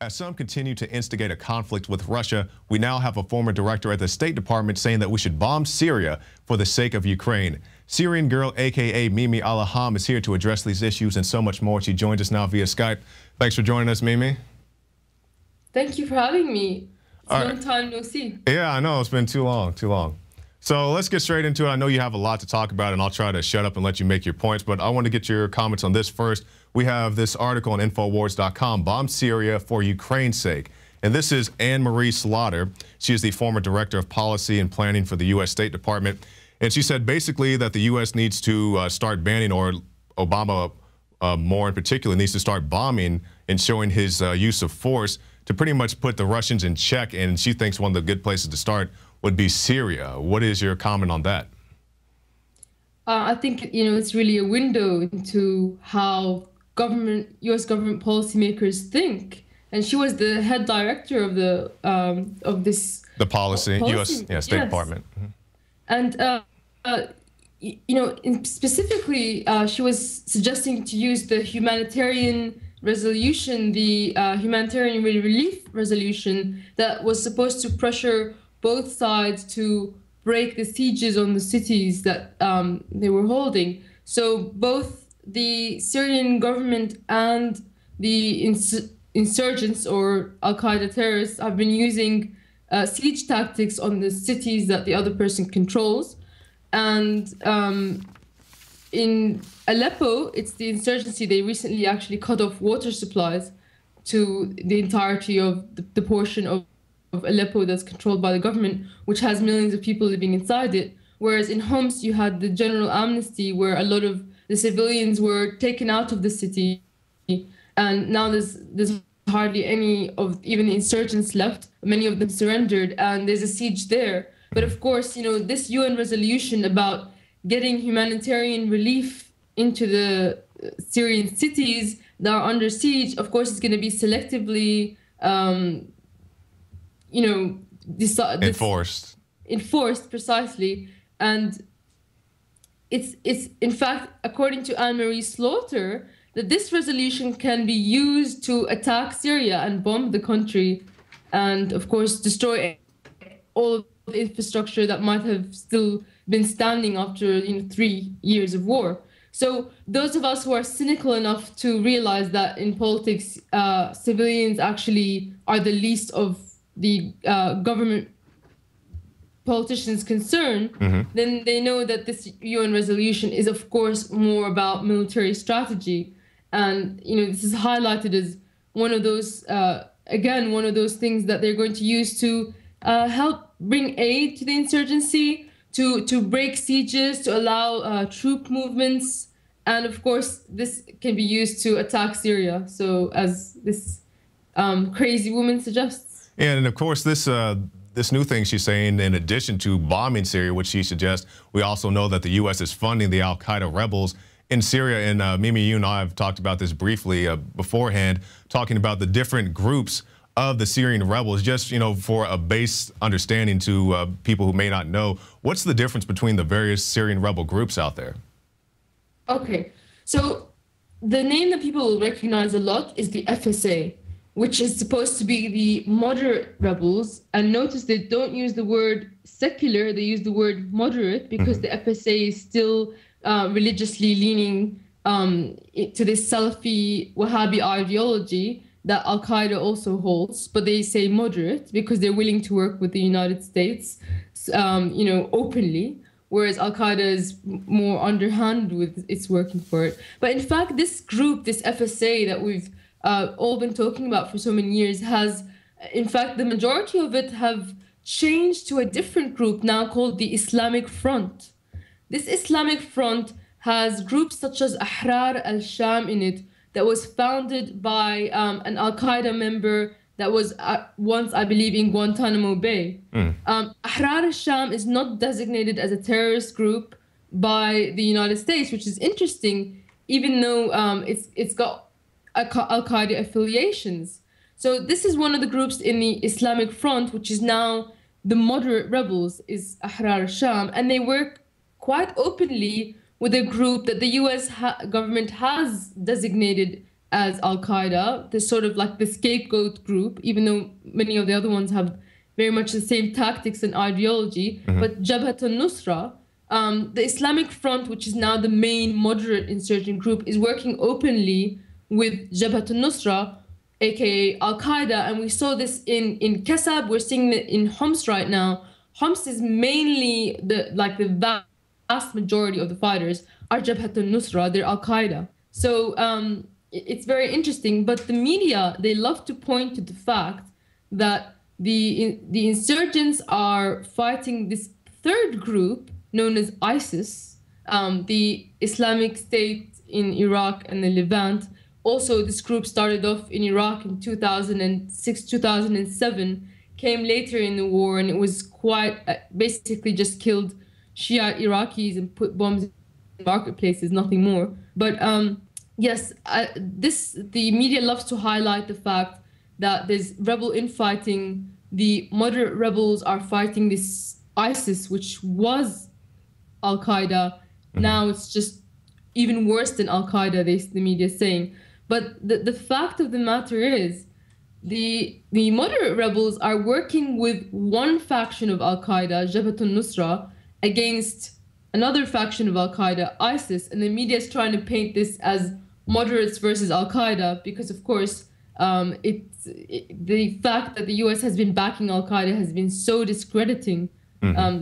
As some continue to instigate a conflict with Russia, we now have a former director at the State Department saying that we should bomb Syria for the sake of Ukraine. Syrian Girl, a.k.a. Mimi Al Laham, is here to address these issues and so much more. She joins us now via Skype. Thanks for joining us, Mimi. Thank you for having me. It's a long time no see. Yeah, I know. It's been too long, too long. So let's get straight into it. I know you have a lot to talk about, and I'll try to shut up and let you make your points, but I want to get your comments on this first. We have this article on Infowars.com, Bomb Syria for Ukraine's sake. And this is Anne-Marie Slaughter. She is the former director of policy and planning for the U.S. State Department. And she said basically that the U.S. needs to start banning, or Obama more in particular, needs to start bombing and showing his use of force to pretty much put the Russians in check. And she thinks one of the good places to start would be Syria. What is your comment on that? I think, it's really a window into how U.S. government policymakers think. And she was the head director of the policy. U.S. State Department. Mm-hmm. And specifically, she was suggesting to use the humanitarian resolution, the humanitarian relief resolution that was supposed to pressure both sides to break the sieges on the cities that they were holding. So both the Syrian government and the insurgents or Al-Qaeda terrorists have been using siege tactics on the cities that the other person controls. And in Aleppo, it's the insurgency. They recently actually cut off water supplies to the entirety of the portion of Aleppo that's controlled by the government, which has millions of people living inside it. Whereas in Homs, you had the general amnesty where a lot of the civilians were taken out of the city. And now there's hardly any of even the insurgents left. Many of them surrendered, and there's a siege there. But of course, this UN resolution about getting humanitarian relief into the Syrian cities that are under siege, of course, it's going to be selectively enforced precisely. And it's in fact, according to Anne-Marie Slaughter, that this resolution can be used to attack Syria and bomb the country and, of course, destroy all of the infrastructure that might have still been standing after 3 years of war. So those of us who are cynical enough to realize that in politics, civilians actually are the least of the government politicians' concern, then they know that this UN resolution is, of course, more about military strategy. And, this is highlighted as one of those, one of those things that they're going to use to help bring aid to the insurgency, to break sieges, to allow troop movements. And, of course, this can be used to attack Syria. So as this crazy woman suggests. And of course, this new thing she's saying, in addition to bombing Syria, which she suggests, we also know that the U.S. is funding the Al-Qaeda rebels in Syria. And Mimi, you and I have talked about this briefly beforehand, talking about the different groups of the Syrian rebels, just, for a base understanding to people who may not know. What's the difference between the various Syrian rebel groups out there? Okay, so the name that people will recognize a lot is the FSA, which is supposed to be the moderate rebels. And notice they don't use the word secular, they use the word moderate, because the FSA is still religiously leaning to this Salafi Wahhabi ideology that Al-Qaeda also holds, but they say moderate because they're willing to work with the United States, openly, whereas Al-Qaeda is more underhand with its working for it. But in fact, this group, this FSA that we've all been talking about for so many years has, in fact, the majority of it have changed to a different group now called the Islamic Front. This Islamic Front has groups such as Ahrar al-Sham in it, that was founded by an Al-Qaeda member that was once, I believe, in Guantanamo Bay. Ahrar al-Sham is not designated as a terrorist group by the United States, which is interesting, even though it's got Al-Qaeda affiliations. So this is one of the groups in the Islamic Front, which is now the moderate rebels, is Ahrar al-Sham, and they work quite openly with a group that the U.S. government has designated as Al-Qaeda. They're sort of like the scapegoat group, even though many of the other ones have very much the same tactics and ideology. But Jabhat al-Nusra, the Islamic Front, which is now the main moderate insurgent group, is working openly with Jabhat al-Nusra, aka Al-Qaeda, and we saw this in Kasab. We're seeing it in Homs right now. Homs is mainly the vast majority of the fighters are Jabhat al-Nusra, they're Al-Qaeda. So it's very interesting, but the media, they love to point to the fact that the insurgents are fighting this third group known as ISIS, the Islamic State in Iraq and the Levant. Also, this group started off in Iraq in 2006, 2007, came later in the war, and it was quite basically just killed Shia Iraqis and put bombs in marketplaces, nothing more. But yes, the media loves to highlight the fact that there's rebel infighting. The moderate rebels are fighting this ISIS, which was Al-Qaeda. Now it's just even worse than Al-Qaeda, the media is saying. But the fact of the matter is, the moderate rebels are working with one faction of Al-Qaeda, Jabhat al-Nusra, against another faction of Al-Qaeda, ISIS, and the media is trying to paint this as moderates versus Al-Qaeda because, of course, the fact that the U.S. has been backing Al-Qaeda has been so discrediting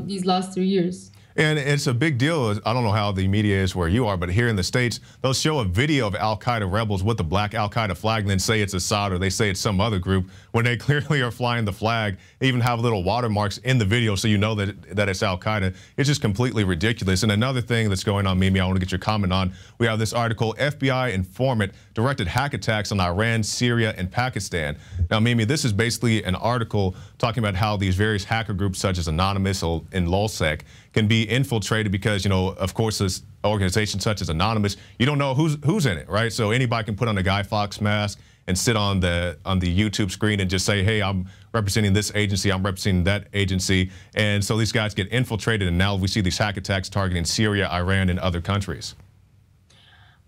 these last 3 years. And it's a big deal. I don't know how the media is where you are, but here in the States, they'll show a video of Al-Qaeda rebels with the black Al-Qaeda flag and then say it's Assad or they say it's some other group when they clearly are flying the flag. They even have little watermarks in the video so you know that it's Al-Qaeda. It's just completely ridiculous. And another thing that's going on, Mimi, I want to get your comment on. We have this article, FBI informant directed hack attacks on Iran, Syria, and Pakistan. Now, Mimi, this is basically an article talking about how these various hacker groups such as Anonymous and LulzSec can be infiltrated because, you know, of course, this organization such as Anonymous, you don't know who's in it, right? So anybody can put on a Guy Fawkes mask and sit on the YouTube screen and just say, hey, I'm representing this agency, I'm representing that agency. And so these guys get infiltrated, and now we see these hack attacks targeting Syria, Iran, and other countries.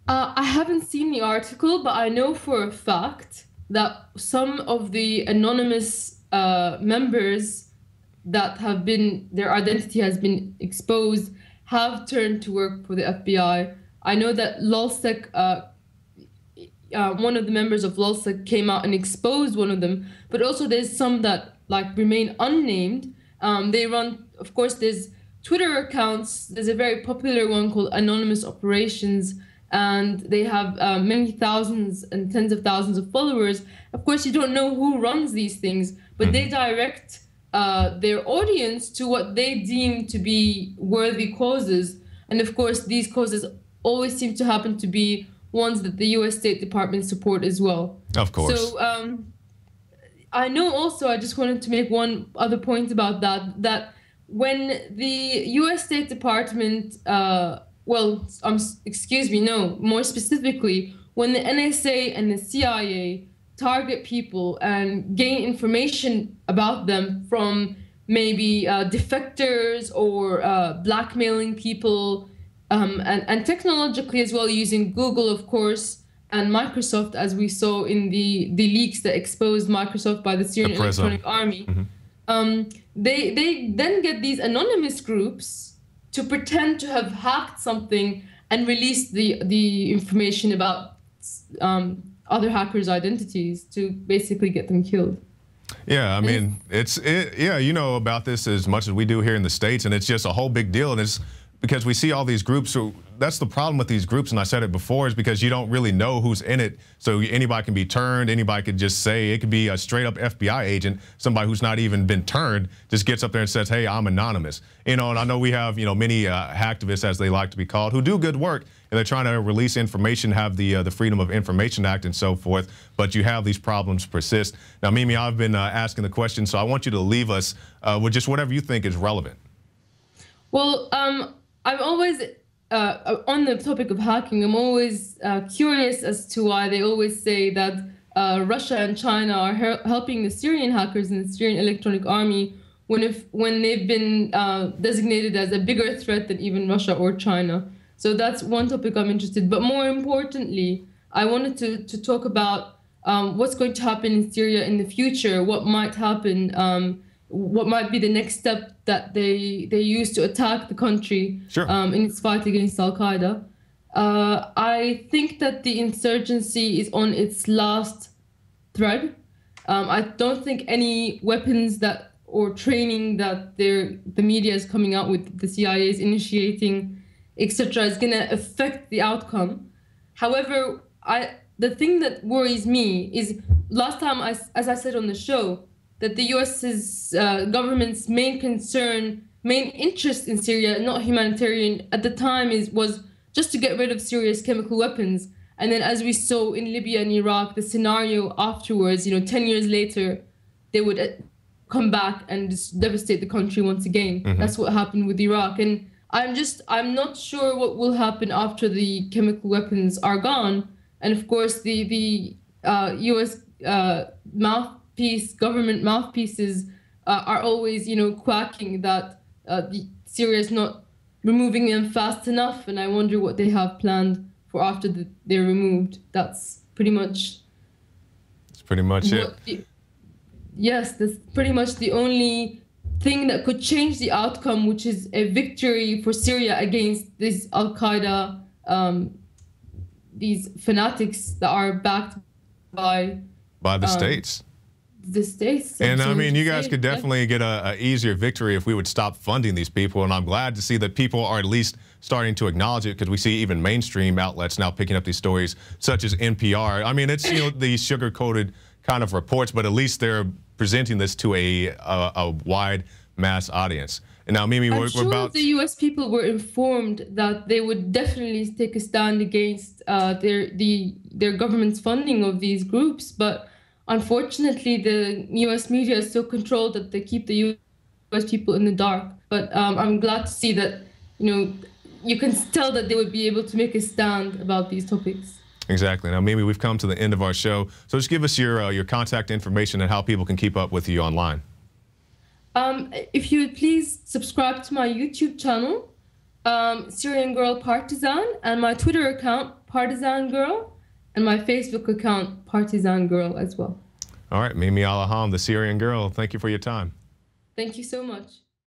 I haven't seen the article, but I know for a fact that some of the anonymous members that have been, their identity has been exposed, have turned to work for the FBI. I know that LulzSec, one of the members of LulzSec came out and exposed one of them, but also there's some that like remain unnamed. They run, of course, there's Twitter accounts. There's a very popular one called Anonymous Operations, and they have many thousands and tens of thousands of followers. Of course, you don't know who runs these things, but they direct their audience to what they deem to be worthy causes. And of course, these causes always seem to happen to be ones that the U.S. State Department support as well. Of course. So I know also, I just wanted to make one other point about that when the U.S. State Department, more specifically, when the NSA and the CIA target people and gain information about them from maybe defectors or blackmailing people, and technologically as well, using Google, of course, and Microsoft, as we saw in the leaks that exposed Microsoft by the Syrian Electronic Army. They then get these anonymous groups to pretend to have hacked something and release the information about other hackers' identities to basically get them killed. Yeah, I mean, yeah, you know about this as much as we do here in the States, and it's just a whole big deal. And it's because we see all these groups. So that's the problem with these groups, and I said it before, is because you don't really know who's in it. So anybody can be turned, anybody could just say, it could be a straight up FBI agent, somebody who's not even been turned, just gets up there and says, hey, I'm anonymous. You know, and I know we have, you know, many hacktivists, as they like to be called, who do good work, and they're trying to release information, have the Freedom of Information Act and so forth, but you have these problems persist. Now, Mimi, I've been asking the question, so I want you to leave us with just whatever you think is relevant. Well, I'm always, on the topic of hacking, I'm always curious as to why they always say that Russia and China are helping the Syrian hackers and the Syrian Electronic Army when they've been designated as a bigger threat than even Russia or China. So that's one topic I'm interested in. But more importantly, I wanted to talk about what's going to happen in Syria in the future, what might happen, what might be the next step that they use to attack the country in its fight against Al-Qaeda. I think that the insurgency is on its last thread. I don't think any weapons that or training that the media is coming out with, the CIA is initiating, etc., is going to affect the outcome. However, the thing that worries me is last time, as I said on the show, that the U.S.'s government's main concern, main interest in Syria, not humanitarian at the time, was just to get rid of Syria's chemical weapons. And then as we saw in Libya and Iraq, the scenario afterwards, 10 years later, they would come back and just devastate the country once again. Mm-hmm. That's what happened with Iraq. And I'm not sure what will happen after the chemical weapons are gone. And of course, the U.S. government mouthpieces are always, quacking that Syria is not removing them fast enough. And I wonder what they have planned for after they're removed. That's pretty much. That's pretty much it. Yes, that's pretty much the only thing that could change the outcome, which is a victory for Syria against this Al-Qaeda, these fanatics that are backed by the states. The states. And I mean, you guys could definitely get a easier victory if we would stop funding these people. And I'm glad to see that people are at least starting to acknowledge it, because we see even mainstream outlets now picking up these stories, such as NPR. I mean, it's these sugar-coated kind of reports, but at least they're presenting this to a wide mass audience. And now, Mimi, I'm sure the U.S. people were informed that they would definitely take a stand against their government's funding of these groups, but unfortunately, the U.S. media is so controlled that they keep the U.S. people in the dark. But I'm glad to see that, you can tell that they would be able to make a stand about these topics. Exactly. Now, Mimi, we've come to the end of our show. So just give us your contact information and how people can keep up with you online. If you would please subscribe to my YouTube channel, Syrian Girl Partisan, and my Twitter account, Partisan Girl, and my Facebook account, Partisan Girl, as well. All right, Mimi Al Laham, the Syrian Girl, thank you for your time. Thank you so much.